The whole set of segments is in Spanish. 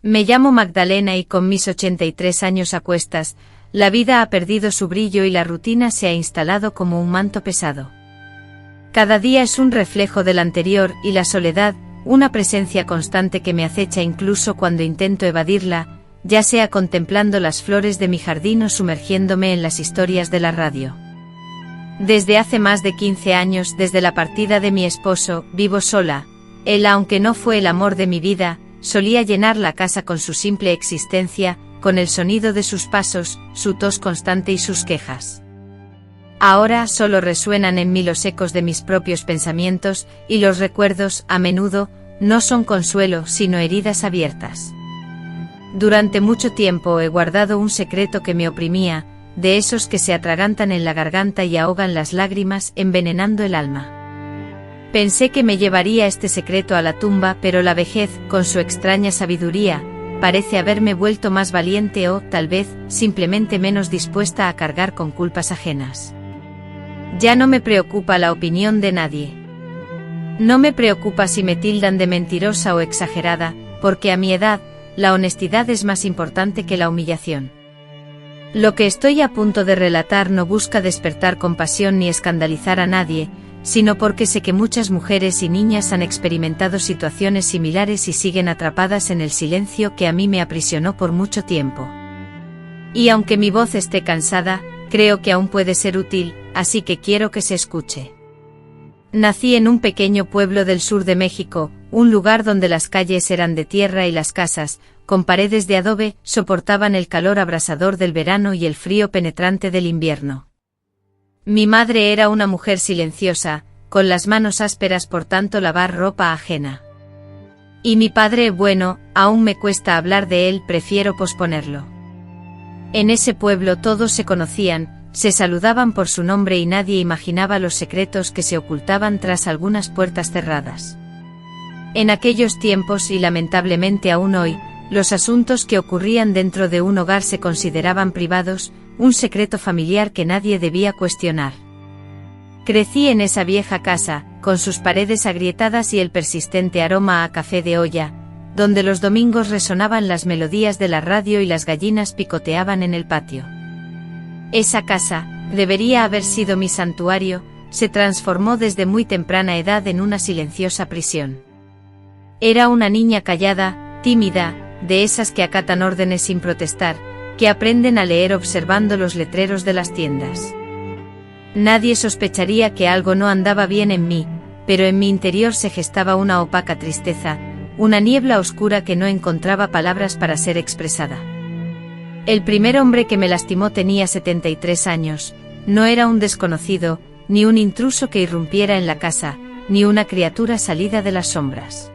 Me llamo Magdalena y con mis 83 años a cuestas, la vida ha perdido su brillo y la rutina se ha instalado como un manto pesado. Cada día es un reflejo del anterior y la soledad, una presencia constante que me acecha incluso cuando intento evadirla, ya sea contemplando las flores de mi jardín o sumergiéndome en las historias de la radio. Desde hace más de 15 años, desde la partida de mi esposo, vivo sola. Él, aunque no fue el amor de mi vida, solía llenar la casa con su simple existencia, con el sonido de sus pasos, su tos constante y sus quejas. Ahora solo resuenan en mí los ecos de mis propios pensamientos, y los recuerdos, a menudo, no son consuelo, sino heridas abiertas. Durante mucho tiempo he guardado un secreto que me oprimía, de esos que se atragantan en la garganta y ahogan las lágrimas, envenenando el alma. Pensé que me llevaría este secreto a la tumba, pero la vejez, con su extraña sabiduría, parece haberme vuelto más valiente o, tal vez, simplemente menos dispuesta a cargar con culpas ajenas. Ya no me preocupa la opinión de nadie. No me preocupa si me tildan de mentirosa o exagerada, porque a mi edad, la honestidad es más importante que la humillación. Lo que estoy a punto de relatar no busca despertar compasión ni escandalizar a nadie, sino porque sé que muchas mujeres y niñas han experimentado situaciones similares y siguen atrapadas en el silencio que a mí me aprisionó por mucho tiempo. Y aunque mi voz esté cansada, creo que aún puede ser útil, así que quiero que se escuche. Nací en un pequeño pueblo del sur de México, un lugar donde las calles eran de tierra y las casas, con paredes de adobe, soportaban el calor abrasador del verano y el frío penetrante del invierno. Mi madre era una mujer silenciosa, con las manos ásperas por tanto lavar ropa ajena. Y mi padre, bueno, aún me cuesta hablar de él, prefiero posponerlo. En ese pueblo todos se conocían, se saludaban por su nombre y nadie imaginaba los secretos que se ocultaban tras algunas puertas cerradas. En aquellos tiempos y lamentablemente aún hoy, los asuntos que ocurrían dentro de un hogar se consideraban privados, un secreto familiar que nadie debía cuestionar. Crecí en esa vieja casa, con sus paredes agrietadas y el persistente aroma a café de olla, donde los domingos resonaban las melodías de la radio y las gallinas picoteaban en el patio. Esa casa, debería haber sido mi santuario, se transformó desde muy temprana edad en una silenciosa prisión. Era una niña callada, tímida, de esas que acatan órdenes sin protestar, que aprenden a leer observando los letreros de las tiendas. Nadie sospecharía que algo no andaba bien en mí, pero en mi interior se gestaba una opaca tristeza, una niebla oscura que no encontraba palabras para ser expresada. El primer hombre que me lastimó tenía 73 años, no era un desconocido, ni un intruso que irrumpiera en la casa, ni una criatura salida de las sombras.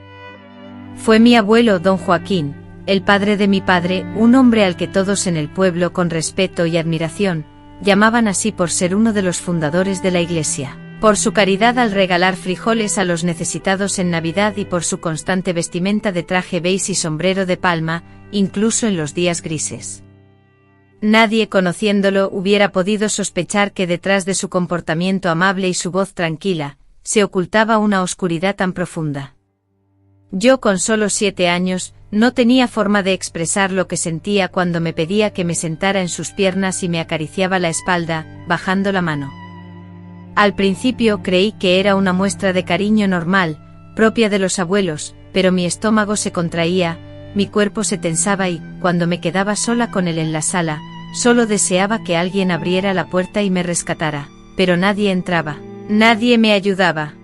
Fue mi abuelo, don Joaquín, el padre de mi padre, un hombre al que todos en el pueblo con respeto y admiración, llamaban así por ser uno de los fundadores de la iglesia, por su caridad al regalar frijoles a los necesitados en Navidad y por su constante vestimenta de traje beige y sombrero de palma, incluso en los días grises. Nadie conociéndolo hubiera podido sospechar que detrás de su comportamiento amable y su voz tranquila, se ocultaba una oscuridad tan profunda. Yo con solo 7 años, no tenía forma de expresar lo que sentía cuando me pedía que me sentara en sus piernas y me acariciaba la espalda, bajando la mano. Al principio creí que era una muestra de cariño normal, propia de los abuelos, pero mi estómago se contraía, mi cuerpo se tensaba y, cuando me quedaba sola con él en la sala, solo deseaba que alguien abriera la puerta y me rescatara, pero nadie entraba, nadie me ayudaba.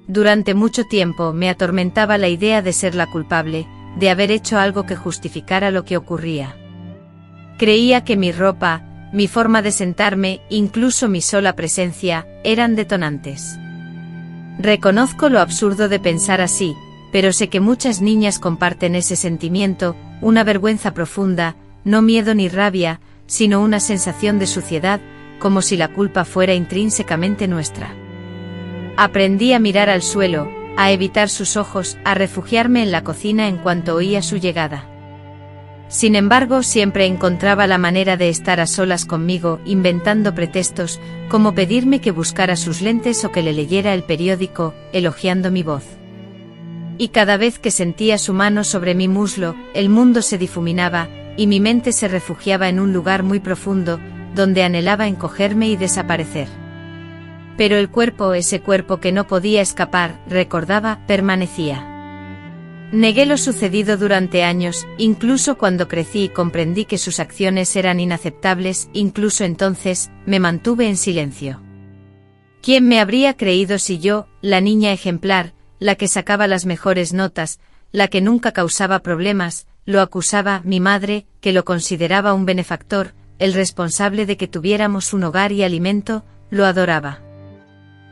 Durante mucho tiempo me atormentaba la idea de ser la culpable, de haber hecho algo que justificara lo que ocurría. Creía que mi ropa, mi forma de sentarme, incluso mi sola presencia, eran detonantes. Reconozco lo absurdo de pensar así, pero sé que muchas niñas comparten ese sentimiento, una vergüenza profunda, no miedo ni rabia, sino una sensación de suciedad, como si la culpa fuera intrínsecamente nuestra. Aprendí a mirar al suelo, a evitar sus ojos, a refugiarme en la cocina en cuanto oía su llegada. Sin embargo, siempre encontraba la manera de estar a solas conmigo, inventando pretextos, como pedirme que buscara sus lentes o que le leyera el periódico, elogiando mi voz. Y cada vez que sentía su mano sobre mi muslo, el mundo se difuminaba, y mi mente se refugiaba en un lugar muy profundo, donde anhelaba encogerme y desaparecer. Pero el cuerpo, ese cuerpo que no podía escapar, recordaba, permanecía. Negué lo sucedido durante años, incluso cuando crecí y comprendí que sus acciones eran inaceptables, incluso entonces, me mantuve en silencio. ¿Quién me habría creído si yo, la niña ejemplar, la que sacaba las mejores notas, la que nunca causaba problemas, lo acusaba, mi madre, que lo consideraba un benefactor, el responsable de que tuviéramos un hogar y alimento, lo adoraba?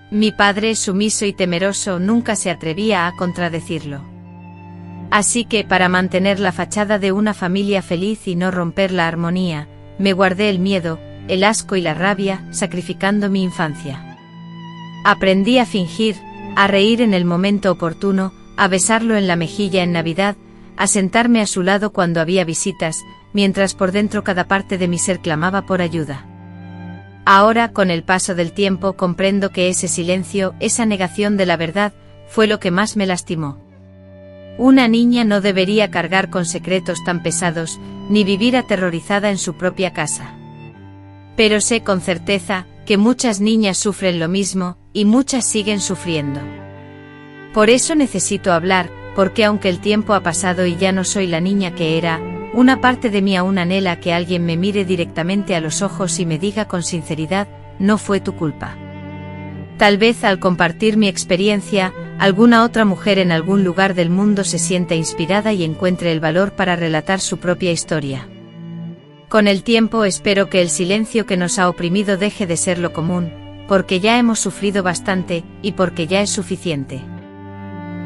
Mi padre, sumiso y temeroso, nunca se atrevía a contradecirlo. Así que, para mantener la fachada de una familia feliz y no romper la armonía, me guardé el miedo, el asco y la rabia, sacrificando mi infancia. Aprendí a fingir, a reír en el momento oportuno, a besarlo en la mejilla en Navidad, a sentarme a su lado cuando había visitas, mientras por dentro cada parte de mi ser clamaba por ayuda. Ahora, con el paso del tiempo, comprendo que ese silencio, esa negación de la verdad, fue lo que más me lastimó. Una niña no debería cargar con secretos tan pesados, ni vivir aterrorizada en su propia casa. Pero sé con certeza que muchas niñas sufren lo mismo, y muchas siguen sufriendo. Por eso necesito hablar, porque aunque el tiempo ha pasado y ya no soy la niña que era, una parte de mí aún anhela que alguien me mire directamente a los ojos y me diga con sinceridad, no fue tu culpa. Tal vez al compartir mi experiencia, alguna otra mujer en algún lugar del mundo se sienta inspirada y encuentre el valor para relatar su propia historia. Con el tiempo espero que el silencio que nos ha oprimido deje de ser lo común, porque ya hemos sufrido bastante, y porque ya es suficiente.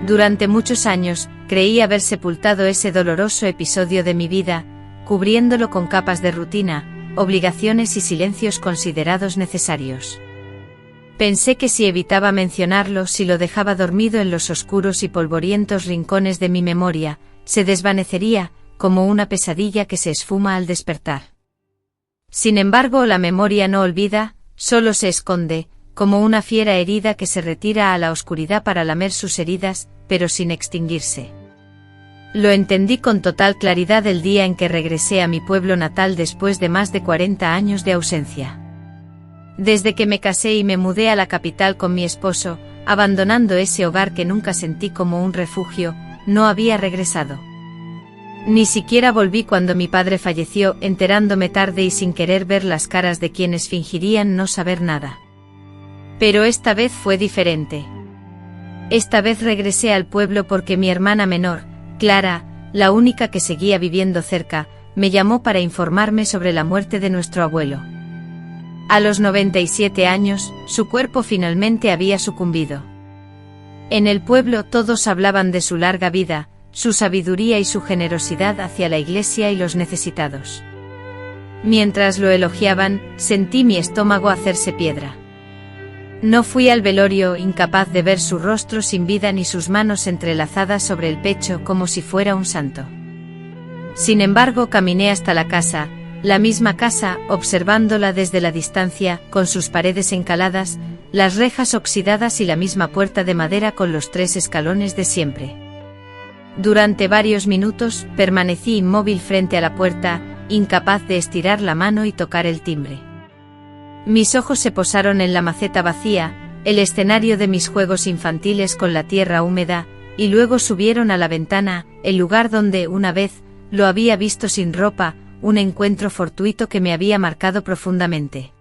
Durante muchos años, creí haber sepultado ese doloroso episodio de mi vida, cubriéndolo con capas de rutina, obligaciones y silencios considerados necesarios. Pensé que si evitaba mencionarlo, si lo dejaba dormido en los oscuros y polvorientos rincones de mi memoria, se desvanecería, como una pesadilla que se esfuma al despertar. Sin embargo, la memoria no olvida, solo se esconde, como una fiera herida que se retira a la oscuridad para lamer sus heridas, pero sin extinguirse. Lo entendí con total claridad el día en que regresé a mi pueblo natal después de más de 40 años de ausencia. Desde que me casé y me mudé a la capital con mi esposo, abandonando ese hogar que nunca sentí como un refugio, no había regresado. Ni siquiera volví cuando mi padre falleció, enterándome tarde y sin querer ver las caras de quienes fingirían no saber nada. Pero esta vez fue diferente. Esta vez regresé al pueblo porque mi hermana menor, Clara, la única que seguía viviendo cerca, me llamó para informarme sobre la muerte de nuestro abuelo. A los 97 años, su cuerpo finalmente había sucumbido. En el pueblo todos hablaban de su larga vida, su sabiduría y su generosidad hacia la iglesia y los necesitados. Mientras lo elogiaban, sentí mi estómago hacerse piedra. No fui al velorio, incapaz de ver su rostro sin vida ni sus manos entrelazadas sobre el pecho como si fuera un santo. Sin embargo, caminé hasta la casa, la misma casa, observándola desde la distancia, con sus paredes encaladas, las rejas oxidadas y la misma puerta de madera con los 3 escalones de siempre. Durante varios minutos, permanecí inmóvil frente a la puerta, incapaz de estirar la mano y tocar el timbre. Mis ojos se posaron en la maceta vacía, el escenario de mis juegos infantiles con la tierra húmeda, y luego subieron a la ventana, el lugar donde, una vez, lo había visto sin ropa, un encuentro fortuito que me había marcado profundamente.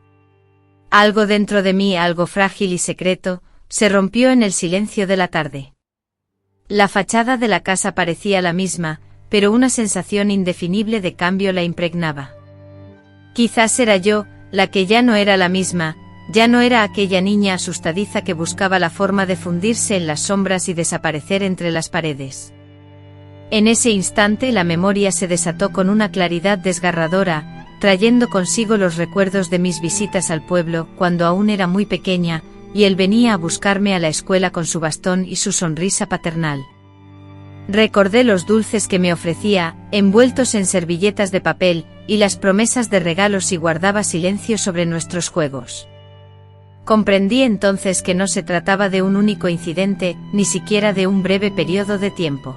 Algo dentro de mí, algo frágil y secreto, se rompió en el silencio de la tarde. La fachada de la casa parecía la misma, pero una sensación indefinible de cambio la impregnaba. Quizás era yo, la que ya no era la misma, ya no era aquella niña asustadiza que buscaba la forma de fundirse en las sombras y desaparecer entre las paredes. En ese instante la memoria se desató con una claridad desgarradora, trayendo consigo los recuerdos de mis visitas al pueblo cuando aún era muy pequeña, y él venía a buscarme a la escuela con su bastón y su sonrisa paternal. Recordé los dulces que me ofrecía, envueltos en servilletas de papel, y las promesas de regalos y guardaba silencio sobre nuestros juegos. Comprendí entonces que no se trataba de un único incidente, ni siquiera de un breve periodo de tiempo.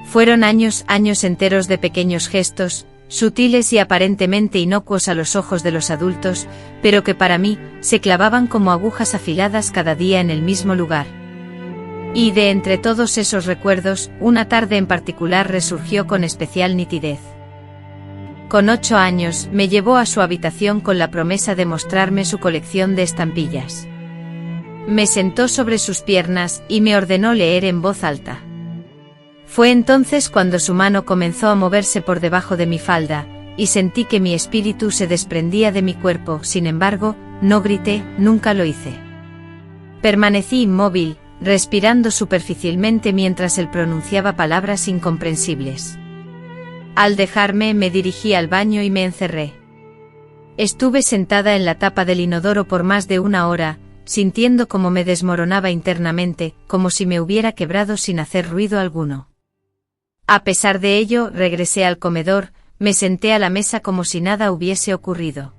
Fueron años enteros de pequeños gestos, sutiles y aparentemente inocuos a los ojos de los adultos, pero que para mí se clavaban como agujas afiladas cada día en el mismo lugar. Y de entre todos esos recuerdos, una tarde en particular resurgió con especial nitidez. Con 8 años, me llevó a su habitación con la promesa de mostrarme su colección de estampillas. Me sentó sobre sus piernas y me ordenó leer en voz alta. Fue entonces cuando su mano comenzó a moverse por debajo de mi falda, y sentí que mi espíritu se desprendía de mi cuerpo. Sin embargo, no grité, nunca lo hice. Permanecí inmóvil, respirando superficialmente mientras él pronunciaba palabras incomprensibles. Al dejarme, me dirigí al baño y me encerré. Estuve sentada en la tapa del inodoro por más de 1 hora, sintiendo cómo me desmoronaba internamente, como si me hubiera quebrado sin hacer ruido alguno. A pesar de ello, regresé al comedor, me senté a la mesa como si nada hubiese ocurrido.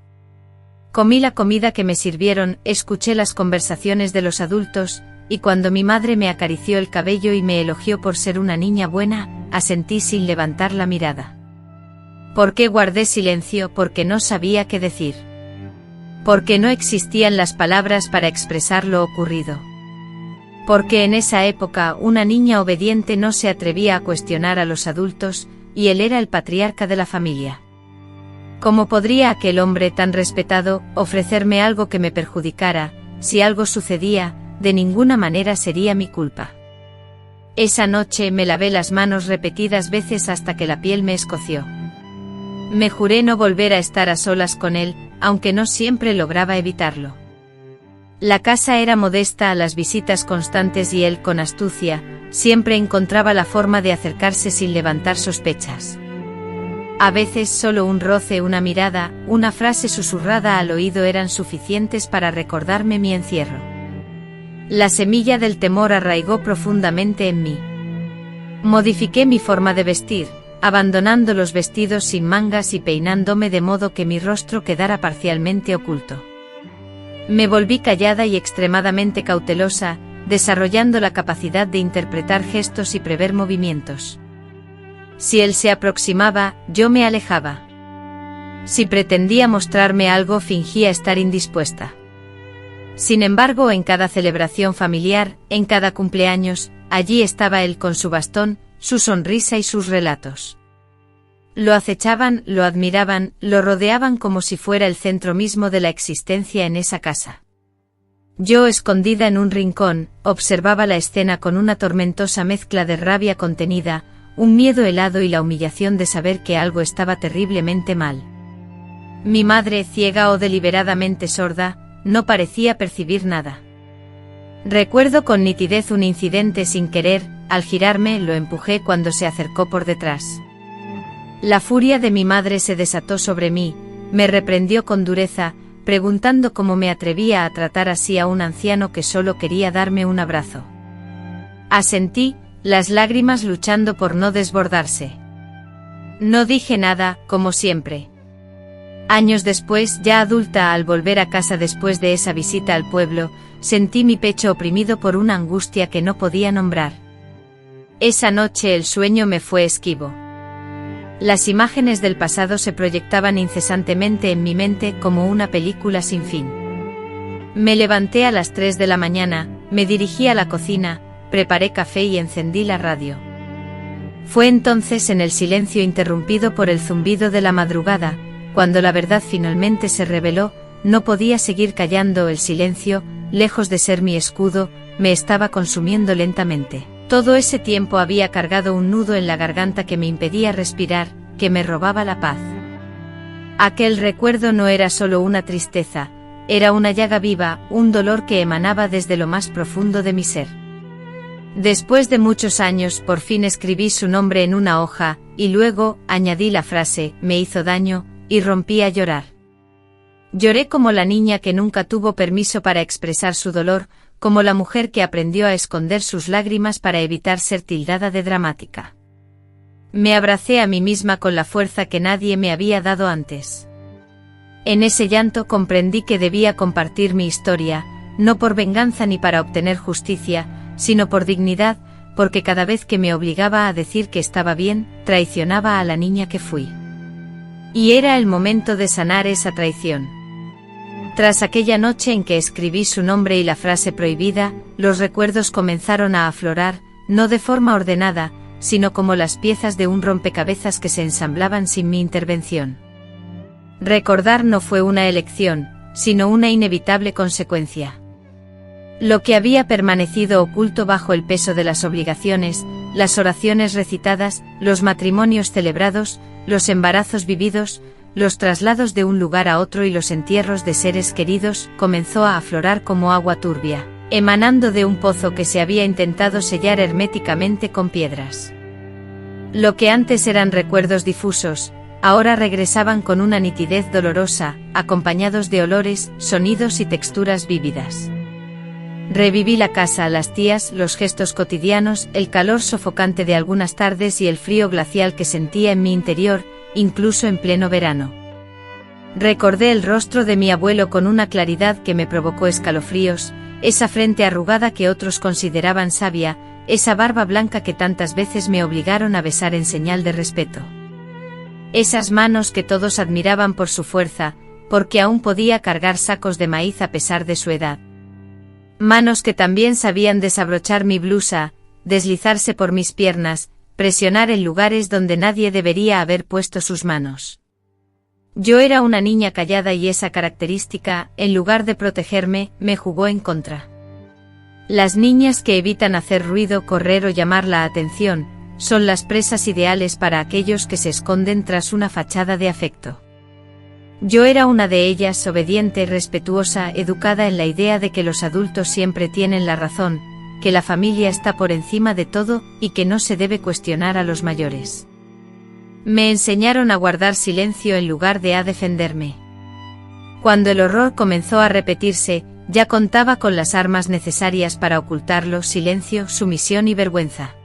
Comí la comida que me sirvieron, escuché las conversaciones de los adultos, y cuando mi madre me acarició el cabello y me elogió por ser una niña buena, asentí sin levantar la mirada. ¿Por qué guardé silencio? Porque no sabía qué decir. Porque no existían las palabras para expresar lo ocurrido. Porque en esa época una niña obediente no se atrevía a cuestionar a los adultos, y él era el patriarca de la familia. ¿Cómo podría aquel hombre tan respetado ofrecerme algo que me perjudicara? Si algo sucedía, de ninguna manera sería mi culpa. Esa noche me lavé las manos repetidas veces hasta que la piel me escoció. Me juré no volver a estar a solas con él, aunque no siempre lograba evitarlo. La casa era modesta a las visitas constantes y él, con astucia, siempre encontraba la forma de acercarse sin levantar sospechas. A veces solo un roce, una mirada, una frase susurrada al oído eran suficientes para recordarme mi encierro. La semilla del temor arraigó profundamente en mí. Modifiqué mi forma de vestir, abandonando los vestidos sin mangas y peinándome de modo que mi rostro quedara parcialmente oculto. Me volví callada y extremadamente cautelosa, desarrollando la capacidad de interpretar gestos y prever movimientos. Si él se aproximaba, yo me alejaba. Si pretendía mostrarme algo, fingía estar indispuesta. Sin embargo, en cada celebración familiar, en cada cumpleaños, allí estaba él con su bastón, su sonrisa y sus relatos. Lo acechaban, lo admiraban, lo rodeaban como si fuera el centro mismo de la existencia en esa casa. Yo, escondida en un rincón, observaba la escena con una tormentosa mezcla de rabia contenida, un miedo helado y la humillación de saber que algo estaba terriblemente mal. Mi madre, ciega o deliberadamente sorda, no parecía percibir nada. Recuerdo con nitidez un incidente sin querer, al girarme lo empujé cuando se acercó por detrás. La furia de mi madre se desató sobre mí, me reprendió con dureza, preguntando cómo me atrevía a tratar así a un anciano que solo quería darme un abrazo. Asentí, las lágrimas luchando por no desbordarse. No dije nada, como siempre. Años después, ya adulta, al volver a casa después de esa visita al pueblo, sentí mi pecho oprimido por una angustia que no podía nombrar. Esa noche el sueño me fue esquivo. Las imágenes del pasado se proyectaban incesantemente en mi mente como una película sin fin. Me levanté a las 3 de la mañana, me dirigí a la cocina, preparé café y encendí la radio. Fue entonces, en el silencio interrumpido por el zumbido de la madrugada, cuando la verdad finalmente se reveló. No podía seguir callando. El silencio, lejos de ser mi escudo, me estaba consumiendo lentamente. Todo ese tiempo había cargado un nudo en la garganta que me impedía respirar, que me robaba la paz. Aquel recuerdo no era solo una tristeza, era una llaga viva, un dolor que emanaba desde lo más profundo de mi ser. Después de muchos años, por fin escribí su nombre en una hoja, y luego, añadí la frase, me hizo daño, y rompí a llorar. Lloré como la niña que nunca tuvo permiso para expresar su dolor, como la mujer que aprendió a esconder sus lágrimas para evitar ser tildada de dramática. Me abracé a mí misma con la fuerza que nadie me había dado antes. En ese llanto comprendí que debía compartir mi historia, no por venganza ni para obtener justicia, sino por dignidad, porque cada vez que me obligaba a decir que estaba bien, traicionaba a la niña que fui. Y era el momento de sanar esa traición. Tras aquella noche en que escribí su nombre y la frase prohibida, los recuerdos comenzaron a aflorar, no de forma ordenada, sino como las piezas de un rompecabezas que se ensamblaban sin mi intervención. Recordar no fue una elección, sino una inevitable consecuencia. Lo que había permanecido oculto bajo el peso de las obligaciones, las oraciones recitadas, los matrimonios celebrados, los embarazos vividos, los traslados de un lugar a otro y los entierros de seres queridos, comenzó a aflorar como agua turbia, emanando de un pozo que se había intentado sellar herméticamente con piedras. Lo que antes eran recuerdos difusos, ahora regresaban con una nitidez dolorosa, acompañados de olores, sonidos y texturas vívidas. Reviví la casa, las tías, los gestos cotidianos, el calor sofocante de algunas tardes y el frío glacial que sentía en mi interior, incluso en pleno verano. Recordé el rostro de mi abuelo con una claridad que me provocó escalofríos, esa frente arrugada que otros consideraban sabia, esa barba blanca que tantas veces me obligaron a besar en señal de respeto. Esas manos que todos admiraban por su fuerza, porque aún podía cargar sacos de maíz a pesar de su edad. Manos que también sabían desabrochar mi blusa, deslizarse por mis piernas, presionar en lugares donde nadie debería haber puesto sus manos. Yo era una niña callada y esa característica, en lugar de protegerme, me jugó en contra. Las niñas que evitan hacer ruido, correr o llamar la atención, son las presas ideales para aquellos que se esconden tras una fachada de afecto. Yo era una de ellas, obediente, respetuosa, educada en la idea de que los adultos siempre tienen la razón, que la familia está por encima de todo y que no se debe cuestionar a los mayores. Me enseñaron a guardar silencio en lugar de a defenderme. Cuando el horror comenzó a repetirse, ya contaba con las armas necesarias para ocultarlo: silencio, sumisión y vergüenza.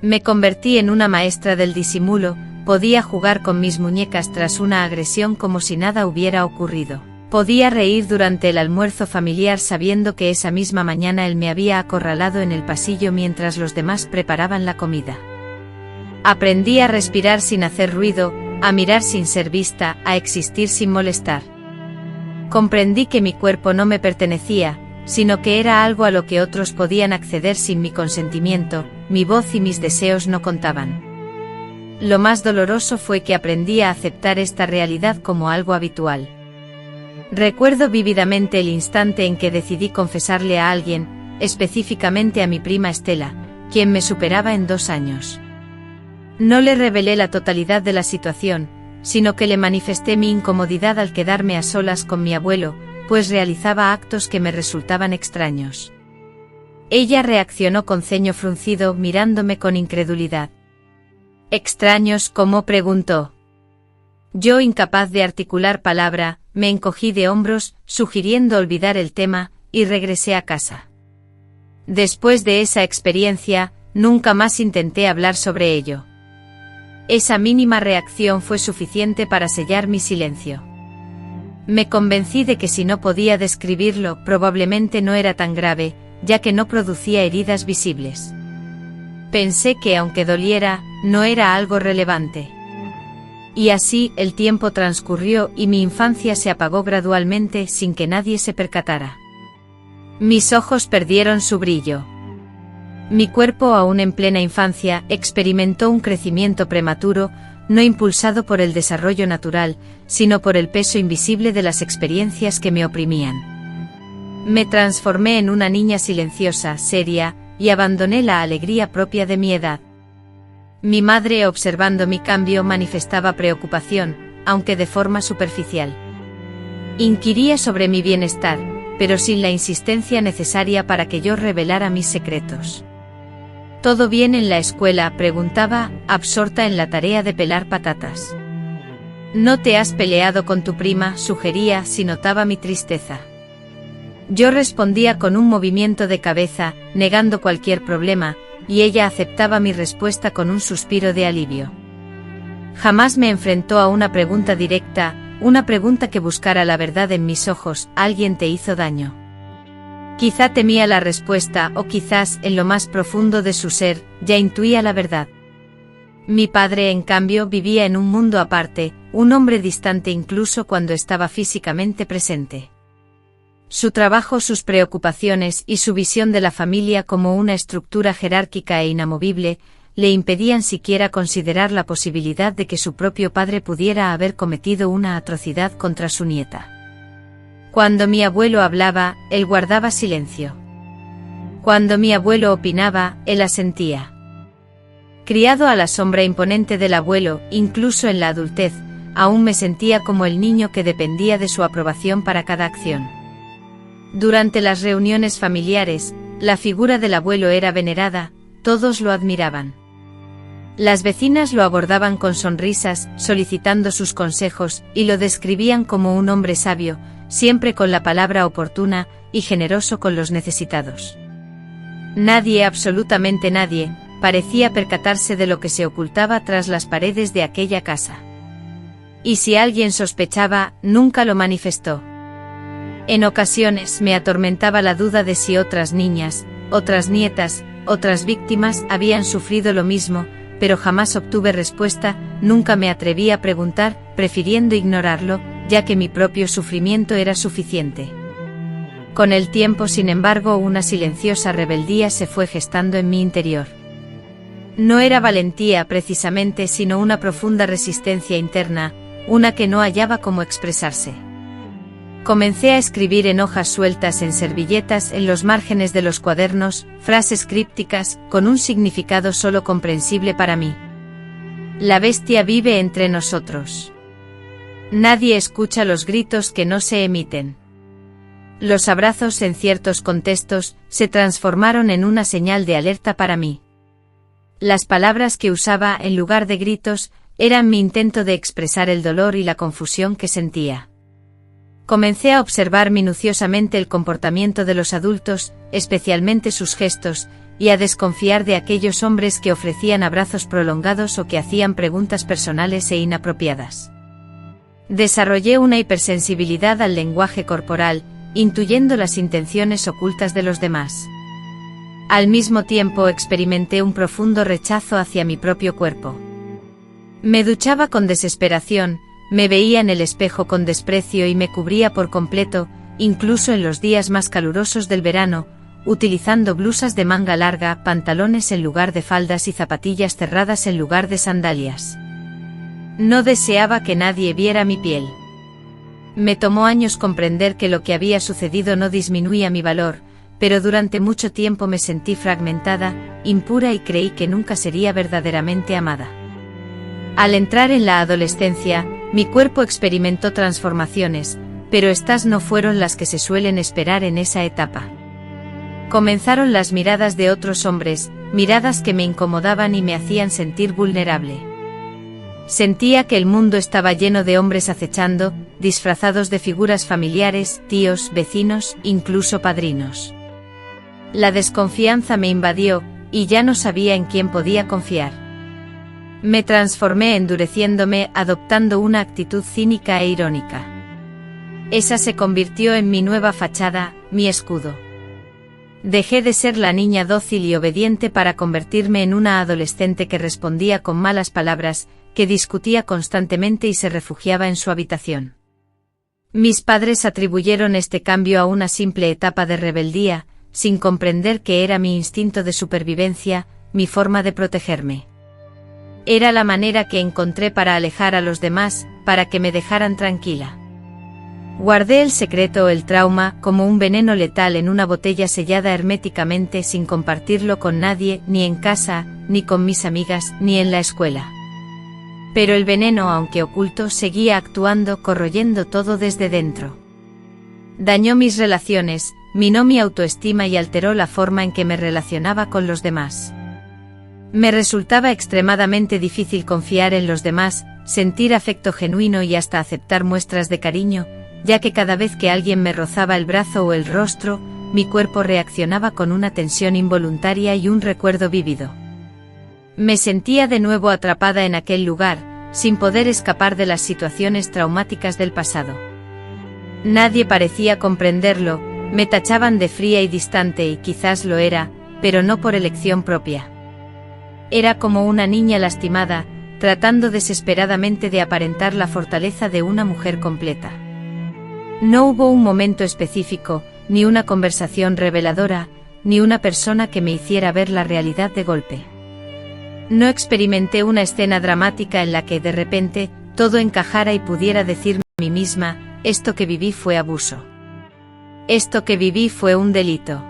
Me convertí en una maestra del disimulo, podía jugar con mis muñecas tras una agresión como si nada hubiera ocurrido. Podía reír durante el almuerzo familiar sabiendo que esa misma mañana él me había acorralado en el pasillo mientras los demás preparaban la comida. Aprendí a respirar sin hacer ruido, a mirar sin ser vista, a existir sin molestar. Comprendí que mi cuerpo no me pertenecía, sino que era algo a lo que otros podían acceder sin mi consentimiento, mi voz y mis deseos no contaban. Lo más doloroso fue que aprendí a aceptar esta realidad como algo habitual. Recuerdo vívidamente el instante en que decidí confesarle a alguien, específicamente a mi prima Estela, quien me superaba en 2 años. No le revelé la totalidad de la situación, sino que le manifesté mi incomodidad al quedarme a solas con mi abuelo, pues realizaba actos que me resultaban extraños. Ella reaccionó con ceño fruncido, mirándome con incredulidad. ¿Extraños cómo?, preguntó. Yo, incapaz de articular palabra, me encogí de hombros, sugiriendo olvidar el tema, y regresé a casa. Después de esa experiencia, nunca más intenté hablar sobre ello. Esa mínima reacción fue suficiente para sellar mi silencio. Me convencí de que si no podía describirlo, probablemente no era tan grave, ya que no producía heridas visibles. Pensé que aunque doliera, no era algo relevante. Y así, el tiempo transcurrió y mi infancia se apagó gradualmente sin que nadie se percatara. Mis ojos perdieron su brillo. Mi cuerpo, aún en plena infancia, experimentó un crecimiento prematuro, no impulsado por el desarrollo natural, sino por el peso invisible de las experiencias que me oprimían. Me transformé en una niña silenciosa, seria, y abandoné la alegría propia de mi edad. Mi madre, observando mi cambio, manifestaba preocupación, aunque de forma superficial. Inquiría sobre mi bienestar, pero sin la insistencia necesaria para que yo revelara mis secretos. ¿Todo bien en la escuela?, preguntaba, absorta en la tarea de pelar patatas. ¿No te has peleado con tu prima?, sugería si notaba mi tristeza. Yo respondía con un movimiento de cabeza, negando cualquier problema, y ella aceptaba mi respuesta con un suspiro de alivio. Jamás me enfrentó a una pregunta directa, una pregunta que buscara la verdad en mis ojos. ¿Alguien te hizo daño? Quizá temía la respuesta, o quizás, en lo más profundo de su ser, ya intuía la verdad. Mi padre, en cambio, vivía en un mundo aparte, un hombre distante incluso cuando estaba físicamente presente. Su trabajo, sus preocupaciones y su visión de la familia como una estructura jerárquica e inamovible, le impedían siquiera considerar la posibilidad de que su propio padre pudiera haber cometido una atrocidad contra su nieta. Cuando mi abuelo hablaba, él guardaba silencio. Cuando mi abuelo opinaba, él asentía. Criado a la sombra imponente del abuelo, incluso en la adultez, aún me sentía como el niño que dependía de su aprobación para cada acción. Durante las reuniones familiares, la figura del abuelo era venerada, todos lo admiraban. Las vecinas lo abordaban con sonrisas, solicitando sus consejos, y lo describían como un hombre sabio, siempre con la palabra oportuna, y generoso con los necesitados. Nadie, absolutamente nadie, parecía percatarse de lo que se ocultaba tras las paredes de aquella casa. Y si alguien sospechaba, nunca lo manifestó. En ocasiones me atormentaba la duda de si otras niñas, otras nietas, otras víctimas habían sufrido lo mismo, pero jamás obtuve respuesta, nunca me atreví a preguntar, prefiriendo ignorarlo, ya que mi propio sufrimiento era suficiente. Con el tiempo, sin embargo, una silenciosa rebeldía se fue gestando en mi interior. No era valentía precisamente, sino una profunda resistencia interna, una que no hallaba cómo expresarse. Comencé a escribir en hojas sueltas, en servilletas, en los márgenes de los cuadernos, frases crípticas, con un significado solo comprensible para mí. La bestia vive entre nosotros. Nadie escucha los gritos que no se emiten. Los abrazos en ciertos contextos se transformaron en una señal de alerta para mí. Las palabras que usaba en lugar de gritos eran mi intento de expresar el dolor y la confusión que sentía. Comencé a observar minuciosamente el comportamiento de los adultos, especialmente sus gestos, y a desconfiar de aquellos hombres que ofrecían abrazos prolongados o que hacían preguntas personales e inapropiadas. Desarrollé una hipersensibilidad al lenguaje corporal, intuyendo las intenciones ocultas de los demás. Al mismo tiempo experimenté un profundo rechazo hacia mi propio cuerpo. Me duchaba con desesperación, me veía en el espejo con desprecio y me cubría por completo, incluso en los días más calurosos del verano, utilizando blusas de manga larga, pantalones en lugar de faldas y zapatillas cerradas en lugar de sandalias. No deseaba que nadie viera mi piel. Me tomó años comprender que lo que había sucedido no disminuía mi valor, pero durante mucho tiempo me sentí fragmentada, impura y creí que nunca sería verdaderamente amada. Al entrar en la adolescencia, mi cuerpo experimentó transformaciones, pero estas no fueron las que se suelen esperar en esa etapa. Comenzaron las miradas de otros hombres, miradas que me incomodaban y me hacían sentir vulnerable. Sentía que el mundo estaba lleno de hombres acechando, disfrazados de figuras familiares, tíos, vecinos, incluso padrinos. La desconfianza me invadió, y ya no sabía en quién podía confiar. Me transformé endureciéndome, adoptando una actitud cínica e irónica. Esa se convirtió en mi nueva fachada, mi escudo. Dejé de ser la niña dócil y obediente para convertirme en una adolescente que respondía con malas palabras, que discutía constantemente y se refugiaba en su habitación. Mis padres atribuyeron este cambio a una simple etapa de rebeldía, sin comprender que era mi instinto de supervivencia, mi forma de protegerme. Era la manera que encontré para alejar a los demás, para que me dejaran tranquila. Guardé el secreto o el trauma como un veneno letal en una botella sellada herméticamente sin compartirlo con nadie, ni en casa, ni con mis amigas, ni en la escuela. Pero el veneno, aunque oculto, seguía actuando, corroyendo todo desde dentro. Dañó mis relaciones, minó mi autoestima y alteró la forma en que me relacionaba con los demás. Me resultaba extremadamente difícil confiar en los demás, sentir afecto genuino y hasta aceptar muestras de cariño, ya que cada vez que alguien me rozaba el brazo o el rostro, mi cuerpo reaccionaba con una tensión involuntaria y un recuerdo vívido. Me sentía de nuevo atrapada en aquel lugar, sin poder escapar de las situaciones traumáticas del pasado. Nadie parecía comprenderlo, me tachaban de fría y distante y quizás lo era, pero no por elección propia. Era como una niña lastimada, tratando desesperadamente de aparentar la fortaleza de una mujer completa. No hubo un momento específico, ni una conversación reveladora, ni una persona que me hiciera ver la realidad de golpe. No experimenté una escena dramática en la que de repente todo encajara y pudiera decirme a mí misma, esto que viví fue abuso. Esto que viví fue un delito.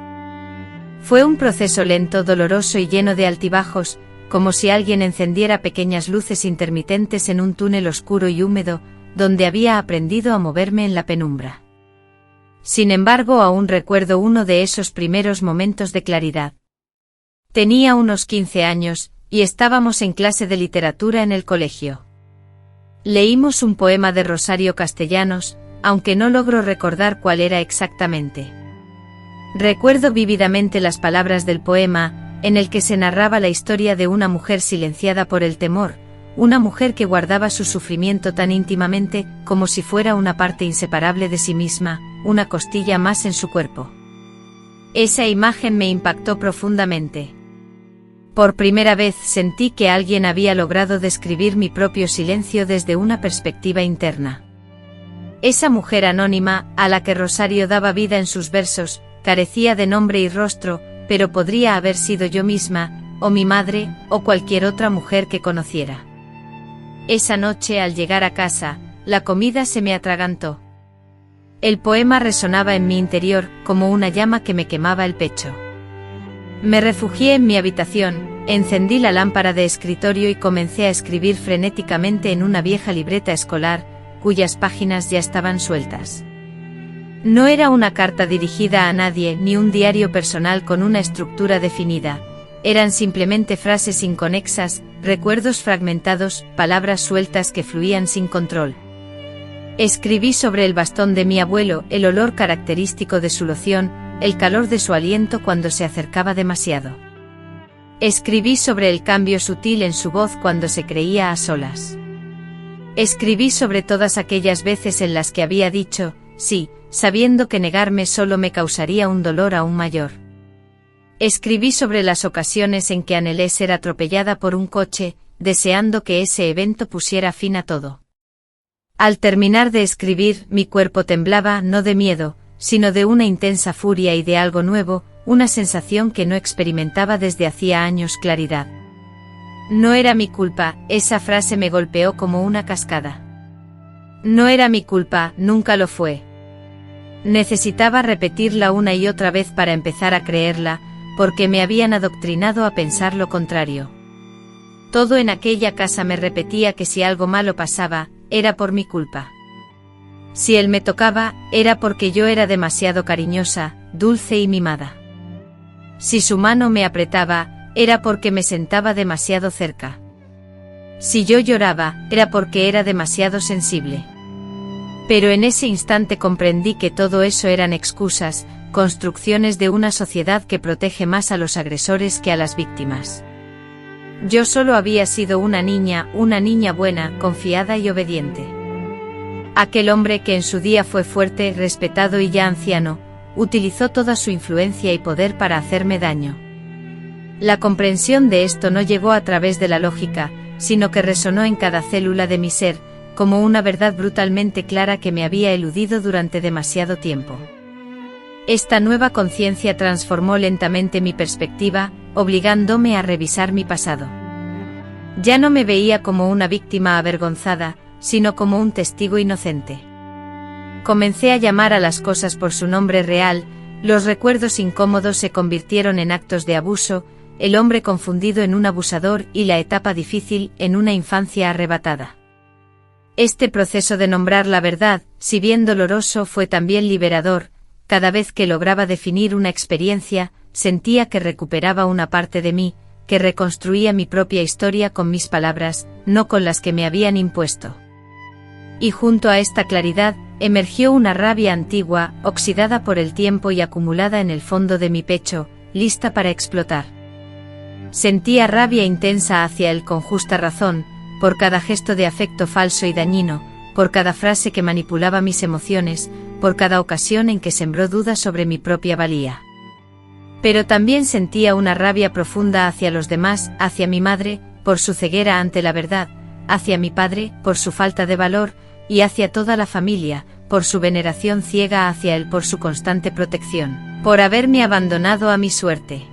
Fue un proceso lento, doloroso y lleno de altibajos, como si alguien encendiera pequeñas luces intermitentes en un túnel oscuro y húmedo, donde había aprendido a moverme en la penumbra. Sin embargo, aún recuerdo uno de esos primeros momentos de claridad. Tenía unos 15 años, y estábamos en clase de literatura en el colegio. Leímos un poema de Rosario Castellanos, aunque no logro recordar cuál era exactamente. Recuerdo vívidamente las palabras del poema, en el que se narraba la historia de una mujer silenciada por el temor, una mujer que guardaba su sufrimiento tan íntimamente como si fuera una parte inseparable de sí misma, una costilla más en su cuerpo. Esa imagen me impactó profundamente. Por primera vez sentí que alguien había logrado describir mi propio silencio desde una perspectiva interna. Esa mujer anónima, a la que Rosario daba vida en sus versos, carecía de nombre y rostro, pero podría haber sido yo misma, o mi madre, o cualquier otra mujer que conociera. Esa noche, al llegar a casa, la comida se me atragantó. El poema resonaba en mi interior, como una llama que me quemaba el pecho. Me refugié en mi habitación, encendí la lámpara de escritorio y comencé a escribir frenéticamente en una vieja libreta escolar, cuyas páginas ya estaban sueltas. No era una carta dirigida a nadie ni un diario personal con una estructura definida, eran simplemente frases inconexas, recuerdos fragmentados, palabras sueltas que fluían sin control. Escribí sobre el bastón de mi abuelo, el olor característico de su loción, el calor de su aliento cuando se acercaba demasiado. Escribí sobre el cambio sutil en su voz cuando se creía a solas. Escribí sobre todas aquellas veces en las que había dicho, sí, sabiendo que negarme solo me causaría un dolor aún mayor. Escribí sobre las ocasiones en que anhelé ser atropellada por un coche, deseando que ese evento pusiera fin a todo. Al terminar de escribir, mi cuerpo temblaba no de miedo, sino de una intensa furia y de algo nuevo, una sensación que no experimentaba desde hacía años claridad. No era mi culpa, esa frase me golpeó como una cascada. No era mi culpa, nunca lo fue. Necesitaba repetirla una y otra vez para empezar a creerla, porque me habían adoctrinado a pensar lo contrario. Todo en aquella casa me repetía que si algo malo pasaba, era por mi culpa. Si él me tocaba, era porque yo era demasiado cariñosa, dulce y mimada. Si su mano me apretaba, era porque me sentaba demasiado cerca. Si yo lloraba, era porque era demasiado sensible. Pero en ese instante comprendí que todo eso eran excusas, construcciones de una sociedad que protege más a los agresores que a las víctimas. Yo solo había sido una niña buena, confiada y obediente. Aquel hombre que en su día fue fuerte, respetado y ya anciano, utilizó toda su influencia y poder para hacerme daño. La comprensión de esto no llegó a través de la lógica, sino que resonó en cada célula de mi ser, como una verdad brutalmente clara que me había eludido durante demasiado tiempo. Esta nueva conciencia transformó lentamente mi perspectiva, obligándome a revisar mi pasado. Ya no me veía como una víctima avergonzada, sino como un testigo inocente. Comencé a llamar a las cosas por su nombre real, los recuerdos incómodos se convirtieron en actos de abuso, el hombre confundido en un abusador y la etapa difícil en una infancia arrebatada. Este proceso de nombrar la verdad, si bien doloroso, fue también liberador. Cada vez que lograba definir una experiencia, sentía que recuperaba una parte de mí, que reconstruía mi propia historia con mis palabras, no con las que me habían impuesto. Y junto a esta claridad, emergió una rabia antigua, oxidada por el tiempo y acumulada en el fondo de mi pecho, lista para explotar. Sentía rabia intensa hacia él con justa razón, por cada gesto de afecto falso y dañino, por cada frase que manipulaba mis emociones, por cada ocasión en que sembró dudas sobre mi propia valía. Pero también sentía una rabia profunda hacia los demás, hacia mi madre, por su ceguera ante la verdad, hacia mi padre, por su falta de valor, y hacia toda la familia, por su veneración ciega hacia él, por su constante protección, por haberme abandonado a mi suerte.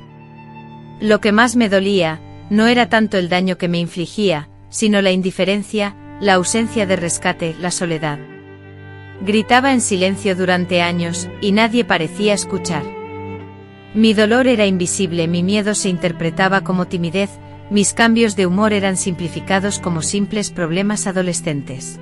Lo que más me dolía, no era tanto el daño que me infligía, sino la indiferencia, la ausencia de rescate, la soledad. Gritaba en silencio durante años, y nadie parecía escuchar. Mi dolor era invisible, mi miedo se interpretaba como timidez, mis cambios de humor eran simplificados como simples problemas adolescentes.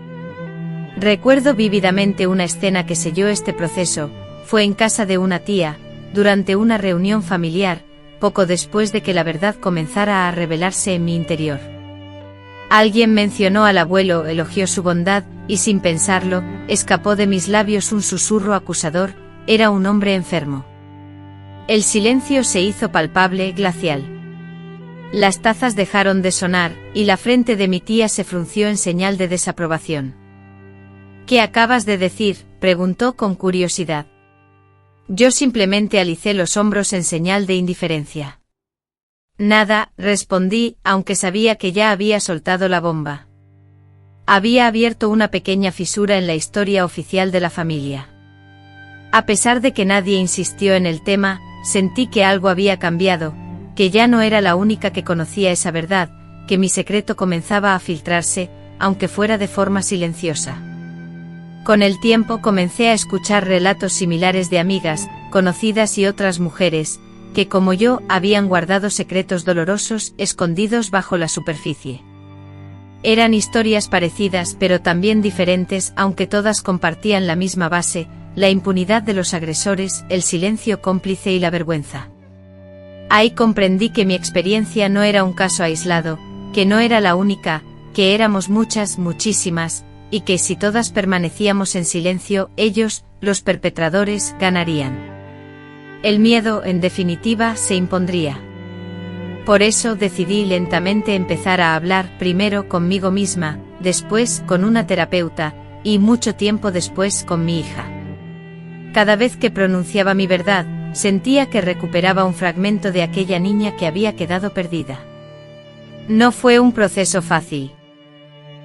Recuerdo vívidamente una escena que selló este proceso, fue en casa de una tía, durante una reunión familiar, poco después de que la verdad comenzara a revelarse en mi interior. Alguien mencionó al abuelo, elogió su bondad, y sin pensarlo, escapó de mis labios un susurro acusador: era un hombre enfermo. El silencio se hizo palpable, glacial. Las tazas dejaron de sonar, y la frente de mi tía se frunció en señal de desaprobación. ¿Qué acabas de decir?, preguntó con curiosidad. Yo simplemente alicé los hombros en señal de indiferencia. Nada, respondí, aunque sabía que ya había soltado la bomba. Había abierto una pequeña fisura en la historia oficial de la familia. A pesar de que nadie insistió en el tema, sentí que algo había cambiado, que ya no era la única que conocía esa verdad, que mi secreto comenzaba a filtrarse, aunque fuera de forma silenciosa. Con el tiempo comencé a escuchar relatos similares de amigas, conocidas y otras mujeres, que como yo habían guardado secretos dolorosos escondidos bajo la superficie. Eran historias parecidas pero también diferentes, aunque todas compartían la misma base: la impunidad de los agresores, el silencio cómplice y la vergüenza. Ahí comprendí que mi experiencia no era un caso aislado, que no era la única, que éramos muchas, muchísimas, y que si todas permanecíamos en silencio, ellos, los perpetradores, ganarían. El miedo, en definitiva, se impondría. Por eso decidí lentamente empezar a hablar, primero conmigo misma, después con una terapeuta, y mucho tiempo después con mi hija. Cada vez que pronunciaba mi verdad, sentía que recuperaba un fragmento de aquella niña que había quedado perdida. No fue un proceso fácil.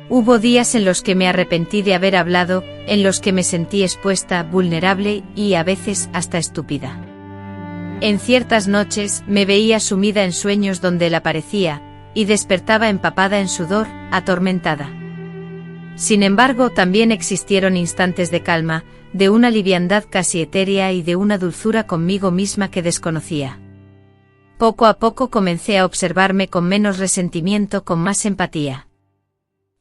Hubo días en los que me arrepentí de haber hablado, en los que me sentí expuesta, vulnerable y a veces hasta estúpida. En ciertas noches me veía sumida en sueños donde él aparecía, y despertaba empapada en sudor, atormentada. Sin embargo, también existieron instantes de calma, de una liviandad casi etérea y de una dulzura conmigo misma que desconocía. Poco a poco comencé a observarme con menos resentimiento, con más empatía.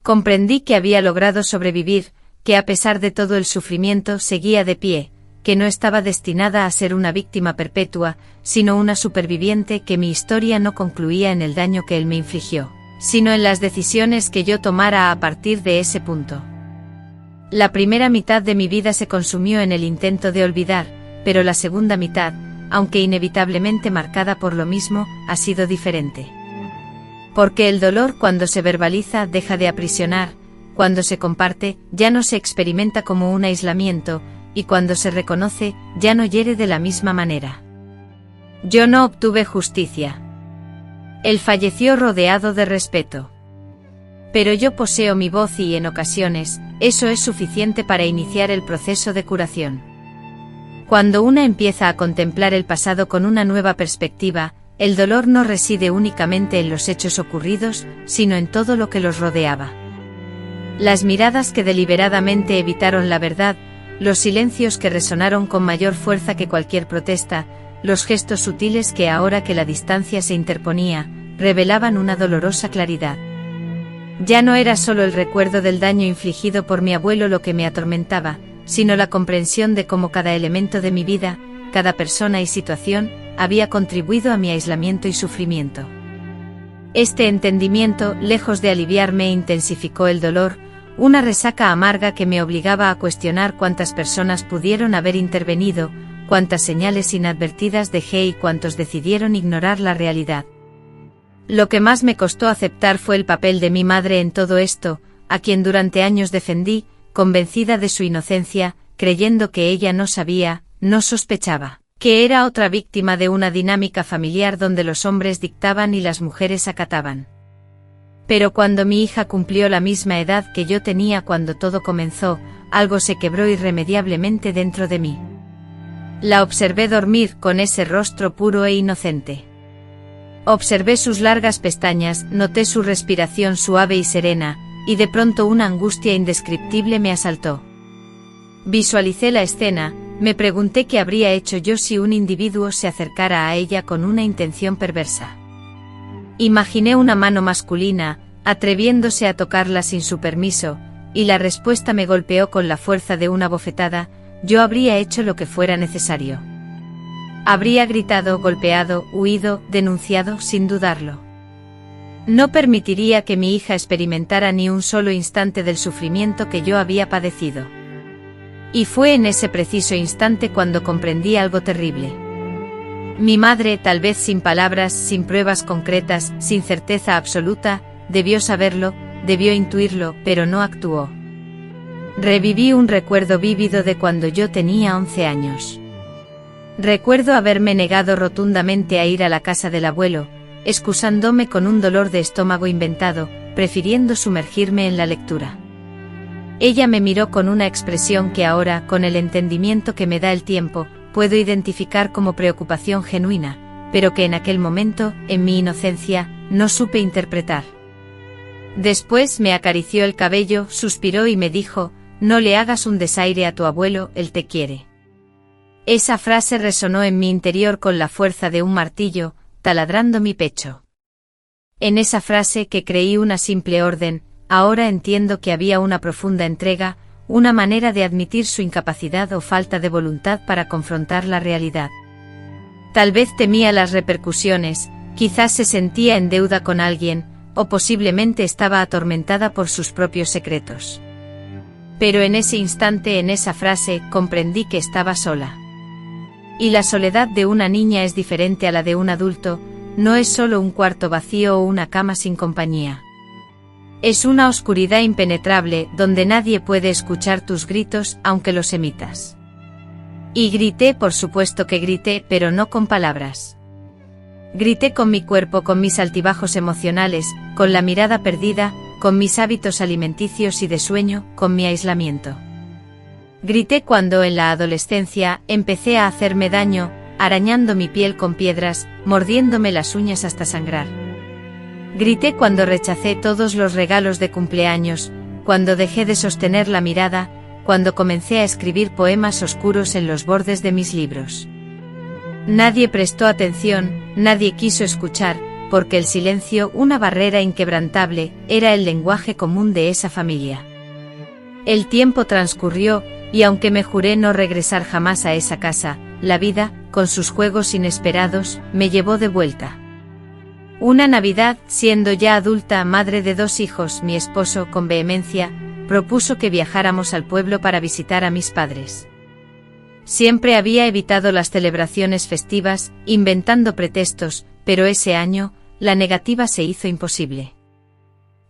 Comprendí que había logrado sobrevivir, que a pesar de todo el sufrimiento seguía de pie, que no estaba destinada a ser una víctima perpetua, sino una superviviente, que mi historia no concluía en el daño que él me infligió, sino en las decisiones que yo tomara a partir de ese punto. La primera mitad de mi vida se consumió en el intento de olvidar, pero la segunda mitad, aunque inevitablemente marcada por lo mismo, ha sido diferente. Porque el dolor, cuando se verbaliza, deja de aprisionar, cuando se comparte, ya no se experimenta como un aislamiento, y cuando se reconoce, ya no hiere de la misma manera. Yo no obtuve justicia. Él falleció rodeado de respeto. Pero yo poseo mi voz y, en ocasiones, eso es suficiente para iniciar el proceso de curación. Cuando una empieza a contemplar el pasado con una nueva perspectiva, el dolor no reside únicamente en los hechos ocurridos, sino en todo lo que los rodeaba. Las miradas que deliberadamente evitaron la verdad, los silencios que resonaron con mayor fuerza que cualquier protesta, los gestos sutiles que, ahora que la distancia se interponía, revelaban una dolorosa claridad. Ya no era solo el recuerdo del daño infligido por mi abuelo lo que me atormentaba, sino la comprensión de cómo cada elemento de mi vida, cada persona y situación, había contribuido a mi aislamiento y sufrimiento. Este entendimiento, lejos de aliviarme, intensificó el dolor, una resaca amarga que me obligaba a cuestionar cuántas personas pudieron haber intervenido, cuántas señales inadvertidas dejé y cuántos decidieron ignorar la realidad. Lo que más me costó aceptar fue el papel de mi madre en todo esto, a quien durante años defendí, convencida de su inocencia, creyendo que ella no sabía, no sospechaba, que era otra víctima de una dinámica familiar donde los hombres dictaban y las mujeres acataban. Pero cuando mi hija cumplió la misma edad que yo tenía cuando todo comenzó, algo se quebró irremediablemente dentro de mí. La observé dormir con ese rostro puro e inocente. Observé sus largas pestañas, noté su respiración suave y serena, y de pronto una angustia indescriptible me asaltó. Visualicé la escena, me pregunté qué habría hecho yo si un individuo se acercara a ella con una intención perversa. Imaginé una mano masculina, atreviéndose a tocarla sin su permiso, y la respuesta me golpeó con la fuerza de una bofetada. Yo habría hecho lo que fuera necesario. Habría gritado, golpeado, huido, denunciado, sin dudarlo. No permitiría que mi hija experimentara ni un solo instante del sufrimiento que yo había padecido. Y fue en ese preciso instante cuando comprendí algo terrible. Mi madre, tal vez sin palabras, sin pruebas concretas, sin certeza absoluta, debió saberlo, debió intuirlo, pero no actuó. Reviví un recuerdo vívido de cuando yo tenía 11 años. Recuerdo haberme negado rotundamente a ir a la casa del abuelo, excusándome con un dolor de estómago inventado, prefiriendo sumergirme en la lectura. Ella me miró con una expresión que ahora, con el entendimiento que me da el tiempo, puedo identificar como preocupación genuina, pero que en aquel momento, en mi inocencia, no supe interpretar. Después me acarició el cabello, suspiró y me dijo: «No le hagas un desaire a tu abuelo, él te quiere». Esa frase resonó en mi interior con la fuerza de un martillo, taladrando mi pecho. En esa frase que creí una simple orden, ahora entiendo que había una profunda entrega, una manera de admitir su incapacidad o falta de voluntad para confrontar la realidad. Tal vez temía las repercusiones, quizás se sentía en deuda con alguien, o posiblemente estaba atormentada por sus propios secretos. Pero en ese instante, en esa frase, comprendí que estaba sola. Y la soledad de una niña es diferente a la de un adulto, no es solo un cuarto vacío o una cama sin compañía. Es una oscuridad impenetrable donde nadie puede escuchar tus gritos aunque los emitas. Y grité, por supuesto que grité, pero no con palabras. Grité con mi cuerpo, con mis altibajos emocionales, con la mirada perdida, con mis hábitos alimenticios y de sueño, con mi aislamiento. Grité cuando en la adolescencia empecé a hacerme daño, arañando mi piel con piedras, mordiéndome las uñas hasta sangrar. Grité cuando rechacé todos los regalos de cumpleaños, cuando dejé de sostener la mirada, cuando comencé a escribir poemas oscuros en los bordes de mis libros. Nadie prestó atención, nadie quiso escuchar, porque el silencio, una barrera inquebrantable, era el lenguaje común de esa familia. El tiempo transcurrió, y aunque me juré no regresar jamás a esa casa, la vida, con sus juegos inesperados, me llevó de vuelta. Una Navidad, siendo ya adulta, madre de 2 hijos, mi esposo, con vehemencia, propuso que viajáramos al pueblo para visitar a mis padres. Siempre había evitado las celebraciones festivas, inventando pretextos, pero ese año, la negativa se hizo imposible.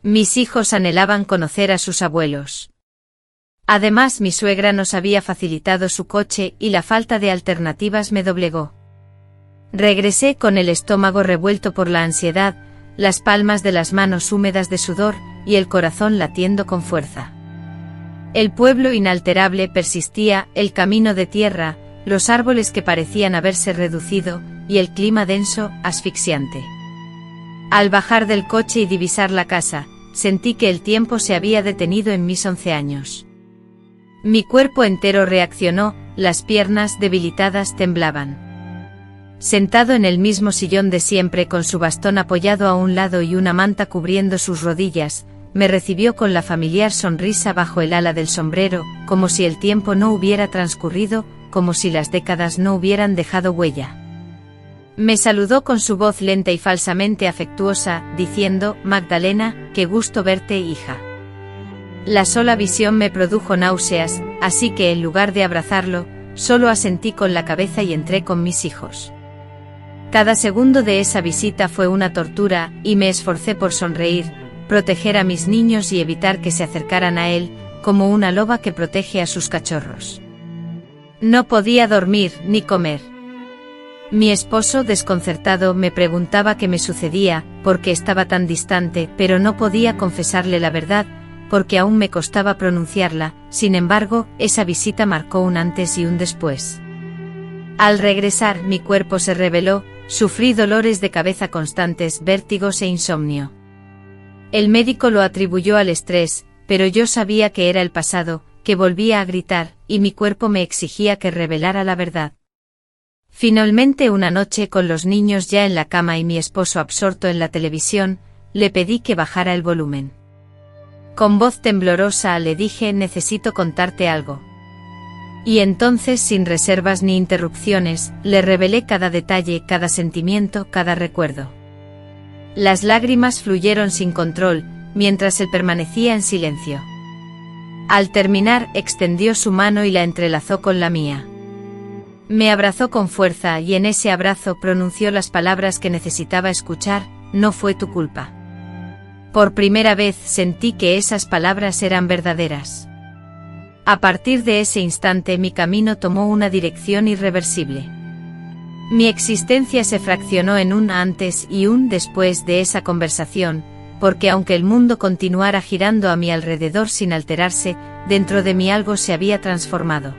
Mis hijos anhelaban conocer a sus abuelos. Además, mi suegra nos había facilitado su coche y la falta de alternativas me doblegó. Regresé con el estómago revuelto por la ansiedad, las palmas de las manos húmedas de sudor y el corazón latiendo con fuerza. El pueblo inalterable persistía, el camino de tierra, los árboles que parecían haberse reducido, y el clima denso, asfixiante. Al bajar del coche y divisar la casa, sentí que el tiempo se había detenido en mis 11 años. Mi cuerpo entero reaccionó, las piernas debilitadas temblaban. Sentado en el mismo sillón de siempre con su bastón apoyado a un lado y una manta cubriendo sus rodillas, me recibió con la familiar sonrisa bajo el ala del sombrero, como si el tiempo no hubiera transcurrido, como si las décadas no hubieran dejado huella. Me saludó con su voz lenta y falsamente afectuosa, diciendo: «Magdalena, qué gusto verte, hija». La sola visión me produjo náuseas, así que en lugar de abrazarlo, solo asentí con la cabeza y entré con mis hijos. Cada segundo de esa visita fue una tortura, y me esforcé por sonreír, proteger a mis niños y evitar que se acercaran a él, como una loba que protege a sus cachorros. No podía dormir ni comer. Mi esposo, desconcertado, me preguntaba qué me sucedía, por qué estaba tan distante, pero no podía confesarle la verdad, porque aún me costaba pronunciarla. Sin embargo, esa visita marcó un antes y un después. Al regresar, mi cuerpo se rebeló, sufrí dolores de cabeza constantes, vértigos e insomnio. El médico lo atribuyó al estrés, pero yo sabía que era el pasado, que volvía a gritar, y mi cuerpo me exigía que revelara la verdad. Finalmente, una noche, con los niños ya en la cama y mi esposo absorto en la televisión, le pedí que bajara el volumen. Con voz temblorosa le dije: necesito contarte algo. Y entonces, sin reservas ni interrupciones, le revelé cada detalle, cada sentimiento, cada recuerdo. Las lágrimas fluyeron sin control, mientras él permanecía en silencio. Al terminar, extendió su mano y la entrelazó con la mía. Me abrazó con fuerza y en ese abrazo pronunció las palabras que necesitaba escuchar: no fue tu culpa. Por primera vez sentí que esas palabras eran verdaderas. A partir de ese instante mi camino tomó una dirección irreversible. Mi existencia se fraccionó en un antes y un después de esa conversación, porque aunque el mundo continuara girando a mi alrededor sin alterarse, dentro de mí algo se había transformado.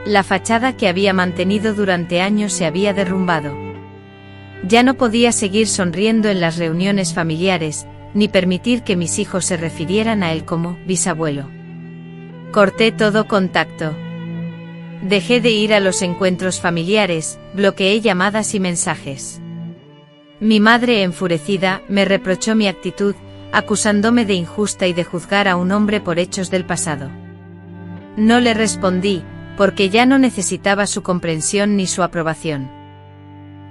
La fachada que había mantenido durante años se había derrumbado. Ya no podía seguir sonriendo en las reuniones familiares, ni permitir que mis hijos se refirieran a él como bisabuelo. Corté todo contacto. Dejé de ir a los encuentros familiares, bloqueé llamadas y mensajes. Mi madre, enfurecida, me reprochó mi actitud, acusándome de injusta y de juzgar a un hombre por hechos del pasado. No le respondí, porque ya no necesitaba su comprensión ni su aprobación.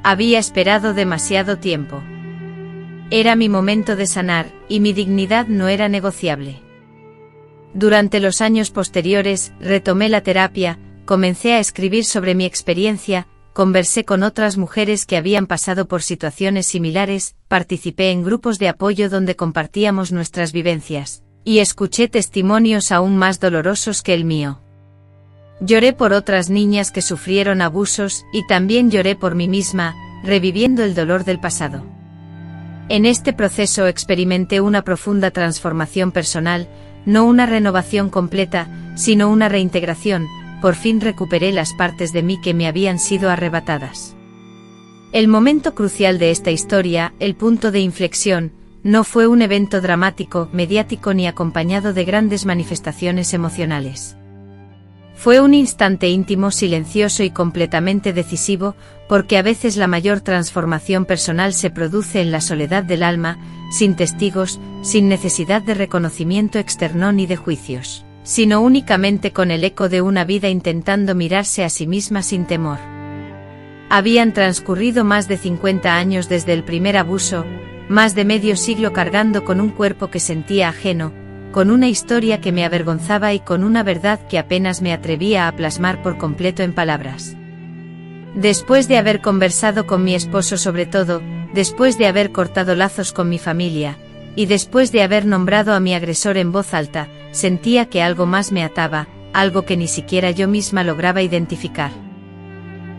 Había esperado demasiado tiempo. Era mi momento de sanar, y mi dignidad no era negociable. Durante los años posteriores, retomé la terapia, comencé a escribir sobre mi experiencia, conversé con otras mujeres que habían pasado por situaciones similares, participé en grupos de apoyo donde compartíamos nuestras vivencias, y escuché testimonios aún más dolorosos que el mío. Lloré por otras niñas que sufrieron abusos, y también lloré por mí misma, reviviendo el dolor del pasado. En este proceso experimenté una profunda transformación personal, no una renovación completa, sino una reintegración. Por fin recuperé las partes de mí que me habían sido arrebatadas. El momento crucial de esta historia, el punto de inflexión, no fue un evento dramático, mediático ni acompañado de grandes manifestaciones emocionales. Fue un instante íntimo, silencioso y completamente decisivo, porque a veces la mayor transformación personal se produce en la soledad del alma, sin testigos, sin necesidad de reconocimiento externo ni de juicios, sino únicamente con el eco de una vida intentando mirarse a sí misma sin temor. Habían transcurrido más de 50 años desde el primer abuso, más de medio siglo cargando con un cuerpo que sentía ajeno, con una historia que me avergonzaba y con una verdad que apenas me atrevía a plasmar por completo en palabras. Después de haber conversado con mi esposo sobre todo, después de haber cortado lazos con mi familia, y después de haber nombrado a mi agresor en voz alta, sentía que algo más me ataba, algo que ni siquiera yo misma lograba identificar.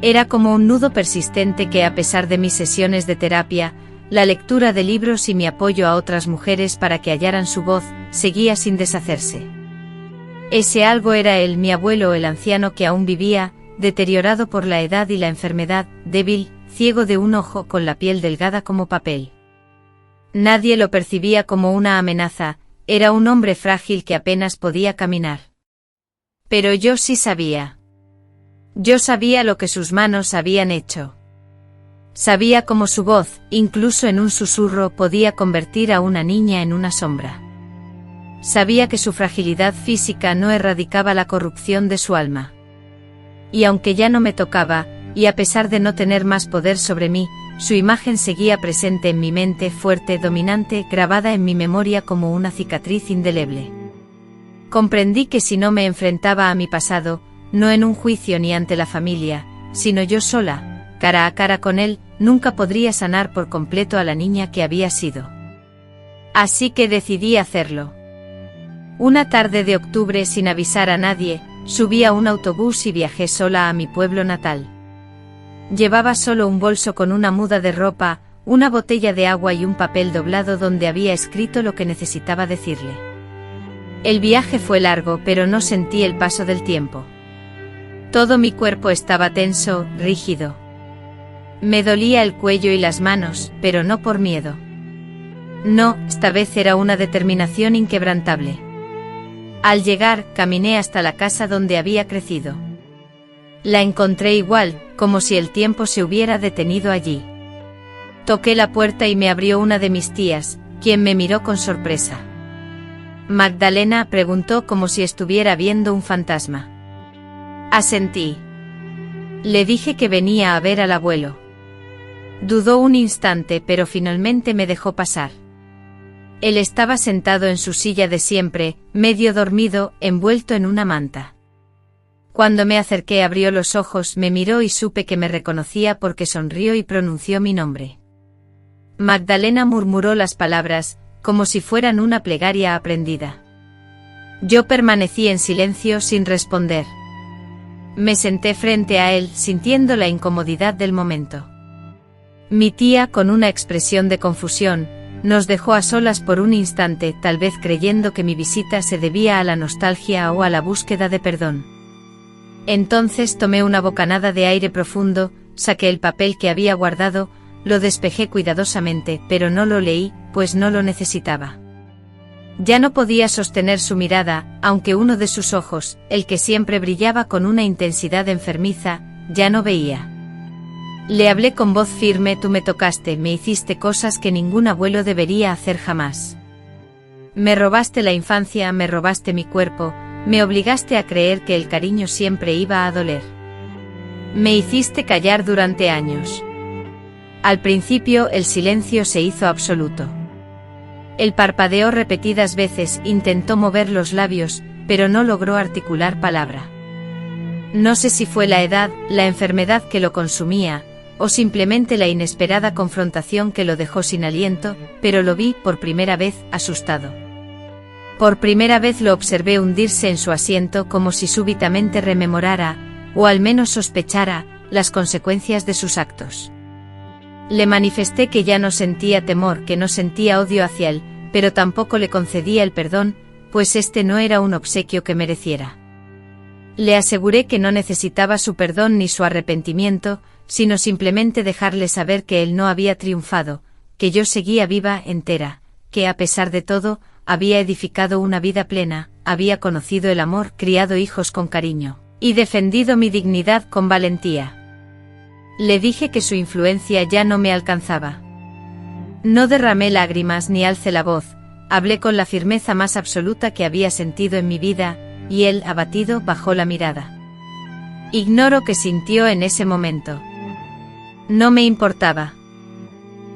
Era como un nudo persistente que, a pesar de mis sesiones de terapia, la lectura de libros y mi apoyo a otras mujeres para que hallaran su voz, seguía sin deshacerse. Ese algo era él, mi abuelo, el anciano que aún vivía, deteriorado por la edad y la enfermedad, débil, ciego de un ojo, con la piel delgada como papel. Nadie lo percibía como una amenaza, era un hombre frágil que apenas podía caminar. Pero yo sí sabía. Yo sabía lo que sus manos habían hecho. Sabía cómo su voz, incluso en un susurro, podía convertir a una niña en una sombra. Sabía que su fragilidad física no erradicaba la corrupción de su alma. Y aunque ya no me tocaba, y a pesar de no tener más poder sobre mí, su imagen seguía presente en mi mente, fuerte, dominante, grabada en mi memoria como una cicatriz indeleble. Comprendí que si no me enfrentaba a mi pasado, no en un juicio ni ante la familia, sino yo sola, cara a cara con él, nunca podría sanar por completo a la niña que había sido. Así que decidí hacerlo. Una tarde de octubre, sin avisar a nadie, subí a un autobús y viajé sola a mi pueblo natal. Llevaba solo un bolso con una muda de ropa, una botella de agua y un papel doblado donde había escrito lo que necesitaba decirle. El viaje fue largo, pero no sentí el paso del tiempo. Todo mi cuerpo estaba tenso, rígido. Me dolía el cuello y las manos, pero no por miedo. No, esta vez era una determinación inquebrantable. Al llegar, caminé hasta la casa donde había crecido. La encontré igual, como si el tiempo se hubiera detenido allí. Toqué la puerta y me abrió una de mis tías, quien me miró con sorpresa. «Magdalena», preguntó como si estuviera viendo un fantasma. Asentí. Le dije que venía a ver al abuelo. Dudó un instante, pero finalmente me dejó pasar. Él estaba sentado en su silla de siempre, medio dormido, envuelto en una manta. Cuando me acerqué abrió los ojos, me miró y supe que me reconocía porque sonrió y pronunció mi nombre. Magdalena murmuró las palabras, como si fueran una plegaria aprendida. Yo permanecí en silencio sin responder. Me senté frente a él, sintiendo la incomodidad del momento. Mi tía, con una expresión de confusión, nos dejó a solas por un instante, tal vez creyendo que mi visita se debía a la nostalgia o a la búsqueda de perdón. Entonces tomé una bocanada de aire profundo, saqué el papel que había guardado, lo despejé cuidadosamente, pero no lo leí, pues no lo necesitaba. Ya no podía sostener su mirada, aunque uno de sus ojos, el que siempre brillaba con una intensidad enfermiza, ya no veía. Le hablé con voz firme: «Tú me tocaste, me hiciste cosas que ningún abuelo debería hacer jamás. Me robaste la infancia, me robaste mi cuerpo, me obligaste a creer que el cariño siempre iba a doler. Me hiciste callar durante años». Al principio el silencio se hizo absoluto. Él parpadeó repetidas veces, intentó mover los labios, pero no logró articular palabra. No sé si fue la edad, la enfermedad que lo consumía, o simplemente la inesperada confrontación que lo dejó sin aliento, pero lo vi por primera vez, asustado. Por primera vez lo observé hundirse en su asiento como si súbitamente rememorara, o al menos sospechara, las consecuencias de sus actos. Le manifesté que ya no sentía temor, que no sentía odio hacia él, pero tampoco le concedía el perdón, pues este no era un obsequio que mereciera. Le aseguré que no necesitaba su perdón ni su arrepentimiento, sino simplemente dejarle saber que él no había triunfado, que yo seguía viva, entera, que a pesar de todo, había edificado una vida plena, había conocido el amor, criado hijos con cariño, y defendido mi dignidad con valentía. Le dije que su influencia ya no me alcanzaba. No derramé lágrimas ni alcé la voz, hablé con la firmeza más absoluta que había sentido en mi vida, y él, abatido, bajó la mirada. Ignoro qué sintió en ese momento. No me importaba.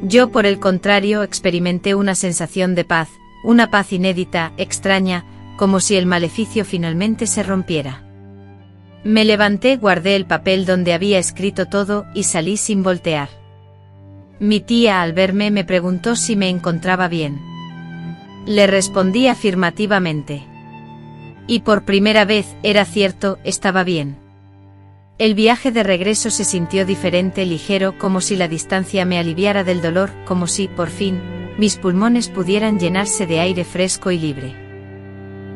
Yo, por el contrario, experimenté una sensación de paz, una paz inédita, extraña, como si el maleficio finalmente se rompiera. Me levanté, guardé el papel donde había escrito todo y salí sin voltear. Mi tía, al verme, me preguntó si me encontraba bien. Le respondí afirmativamente. Y por primera vez, era cierto, estaba bien. El viaje de regreso se sintió diferente, ligero, como si la distancia me aliviara del dolor, como si, por fin, mis pulmones pudieran llenarse de aire fresco y libre.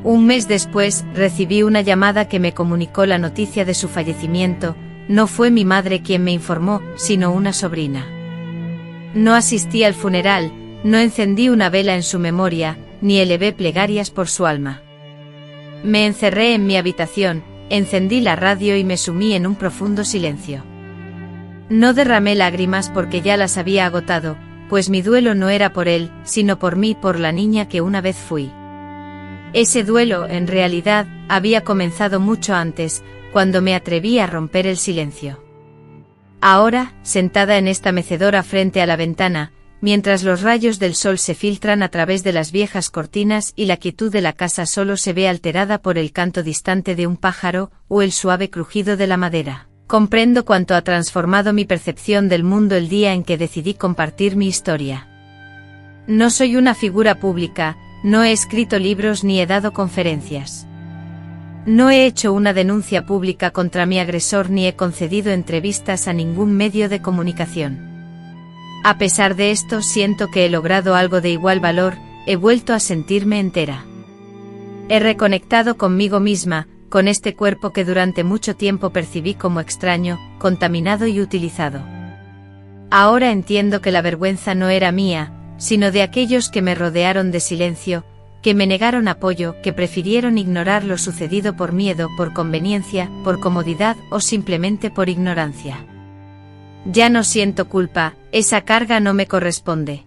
Un mes después, recibí una llamada que me comunicó la noticia de su fallecimiento. No fue mi madre quien me informó, sino una sobrina. No asistí al funeral, no encendí una vela en su memoria, ni elevé plegarias por su alma. Me encerré en mi habitación, encendí la radio y me sumí en un profundo silencio. No derramé lágrimas porque ya las había agotado, pues mi duelo no era por él, sino por mí, por la niña que una vez fui. Ese duelo, en realidad, había comenzado mucho antes, cuando me atreví a romper el silencio. Ahora, sentada en esta mecedora frente a la ventana, mientras los rayos del sol se filtran a través de las viejas cortinas y la quietud de la casa solo se ve alterada por el canto distante de un pájaro o el suave crujido de la madera, Comprendo cuánto ha transformado mi percepción del mundo el día en que decidí compartir mi historia. No soy una figura pública, no he escrito libros ni he dado conferencias. No he hecho una denuncia pública contra mi agresor ni he concedido entrevistas a ningún medio de comunicación. A pesar de esto, siento que he logrado algo de igual valor, he vuelto a sentirme entera. He reconectado conmigo misma, con este cuerpo que durante mucho tiempo percibí como extraño, contaminado y utilizado. Ahora entiendo que la vergüenza no era mía, sino de aquellos que me rodearon de silencio, que me negaron apoyo, que prefirieron ignorar lo sucedido por miedo, por conveniencia, por comodidad o simplemente por ignorancia. Ya no siento culpa, esa carga no me corresponde.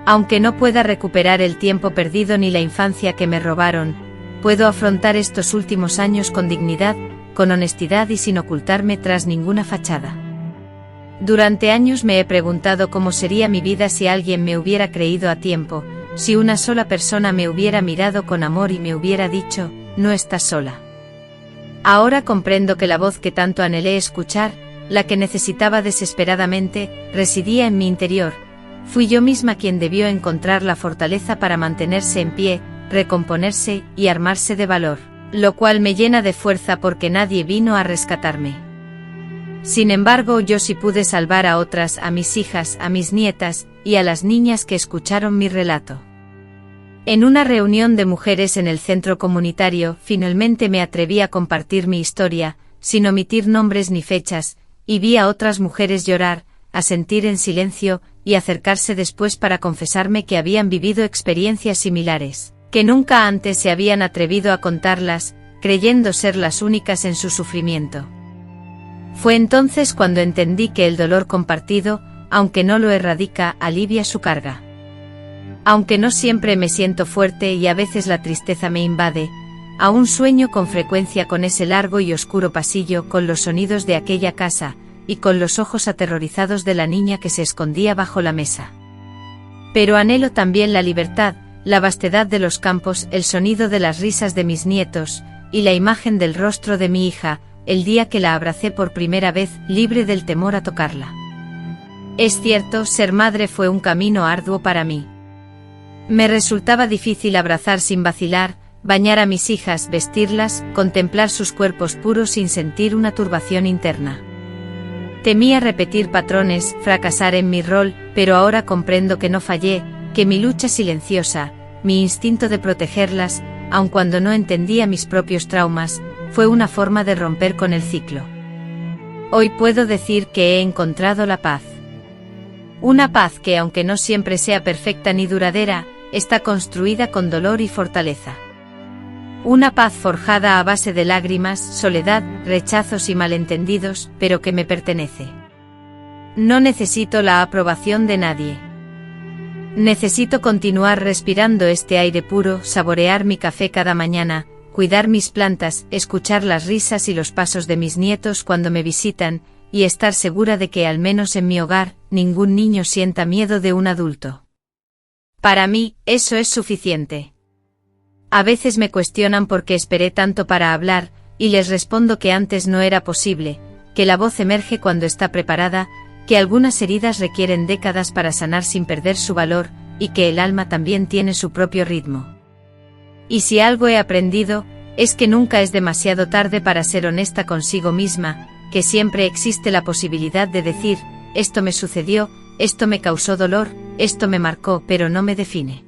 Aunque no pueda recuperar el tiempo perdido ni la infancia que me robaron, puedo afrontar estos últimos años con dignidad, con honestidad y sin ocultarme tras ninguna fachada. Durante años me he preguntado cómo sería mi vida si alguien me hubiera creído a tiempo, si una sola persona me hubiera mirado con amor y me hubiera dicho, no estás sola. Ahora comprendo que la voz que tanto anhelé escuchar, la que necesitaba desesperadamente, residía en mi interior. Fui yo misma quien debió encontrar la fortaleza para mantenerse en pie, recomponerse y armarse de valor, lo cual me llena de fuerza porque nadie vino a rescatarme. Sin embargo, yo sí pude salvar a otras, a mis hijas, a mis nietas, y a las niñas que escucharon mi relato. En una reunión de mujeres en el centro comunitario, finalmente me atreví a compartir mi historia, sin omitir nombres ni fechas, y vi a otras mujeres llorar, asentir en silencio, y acercarse después para confesarme que habían vivido experiencias similares, que nunca antes se habían atrevido a contarlas, creyendo ser las únicas en su sufrimiento. Fue entonces cuando entendí que el dolor compartido, aunque no lo erradica, alivia su carga. Aunque no siempre me siento fuerte y a veces la tristeza me invade, aún sueño con frecuencia con ese largo y oscuro pasillo, con los sonidos de aquella casa, y con los ojos aterrorizados de la niña que se escondía bajo la mesa. Pero anhelo también la libertad, la vastedad de los campos, el sonido de las risas de mis nietos, y la imagen del rostro de mi hija, el día que la abracé por primera vez, libre del temor a tocarla. Es cierto, ser madre fue un camino arduo para mí. Me resultaba difícil abrazar sin vacilar, bañar a mis hijas, vestirlas, contemplar sus cuerpos puros sin sentir una turbación interna. Temía repetir patrones, fracasar en mi rol, pero ahora comprendo que no fallé, que mi lucha silenciosa, mi instinto de protegerlas, aun cuando no entendía mis propios traumas, fue una forma de romper con el ciclo. Hoy puedo decir que he encontrado la paz. Una paz que, aunque no siempre sea perfecta ni duradera, está construida con dolor y fortaleza. Una paz forjada a base de lágrimas, soledad, rechazos y malentendidos, pero que me pertenece. No necesito la aprobación de nadie. Necesito continuar respirando este aire puro, saborear mi café cada mañana, cuidar mis plantas, escuchar las risas y los pasos de mis nietos cuando me visitan, y estar segura de que al menos en mi hogar, ningún niño sienta miedo de un adulto. Para mí, eso es suficiente. A veces me cuestionan por qué esperé tanto para hablar, y les respondo que antes no era posible, que la voz emerge cuando está preparada, que algunas heridas requieren décadas para sanar sin perder su valor, y que el alma también tiene su propio ritmo. Y si algo he aprendido, es que nunca es demasiado tarde para ser honesta consigo misma, que siempre existe la posibilidad de decir, esto me sucedió, esto me causó dolor, esto me marcó, pero no me define.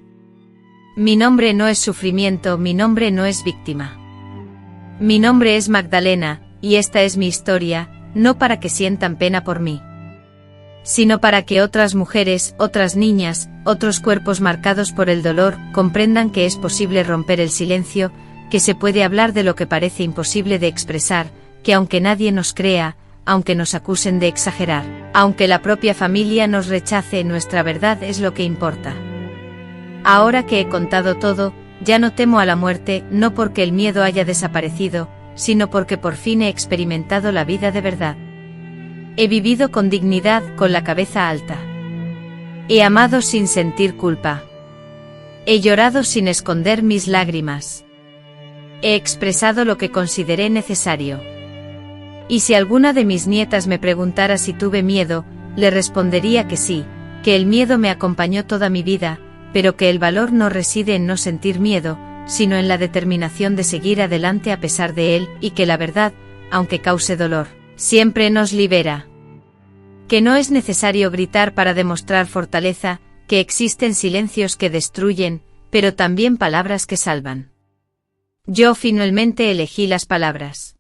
Mi nombre no es sufrimiento, mi nombre no es víctima. Mi nombre es Magdalena, y esta es mi historia, no para que sientan pena por mí, sino para que otras mujeres, otras niñas, otros cuerpos marcados por el dolor, comprendan que es posible romper el silencio, que se puede hablar de lo que parece imposible de expresar, que aunque nadie nos crea, aunque nos acusen de exagerar, aunque la propia familia nos rechace, nuestra verdad es lo que importa. Ahora que he contado todo, ya no temo a la muerte, no porque el miedo haya desaparecido, sino porque por fin he experimentado la vida de verdad. He vivido con dignidad, con la cabeza alta. He amado sin sentir culpa. He llorado sin esconder mis lágrimas. He expresado lo que consideré necesario. Y si alguna de mis nietas me preguntara si tuve miedo, le respondería que sí, que el miedo me acompañó toda mi vida, pero que el valor no reside en no sentir miedo, sino en la determinación de seguir adelante a pesar de él, y que la verdad, aunque cause dolor, siempre nos libera. Que no es necesario gritar para demostrar fortaleza, que existen silencios que destruyen, pero también palabras que salvan. Yo finalmente elegí las palabras.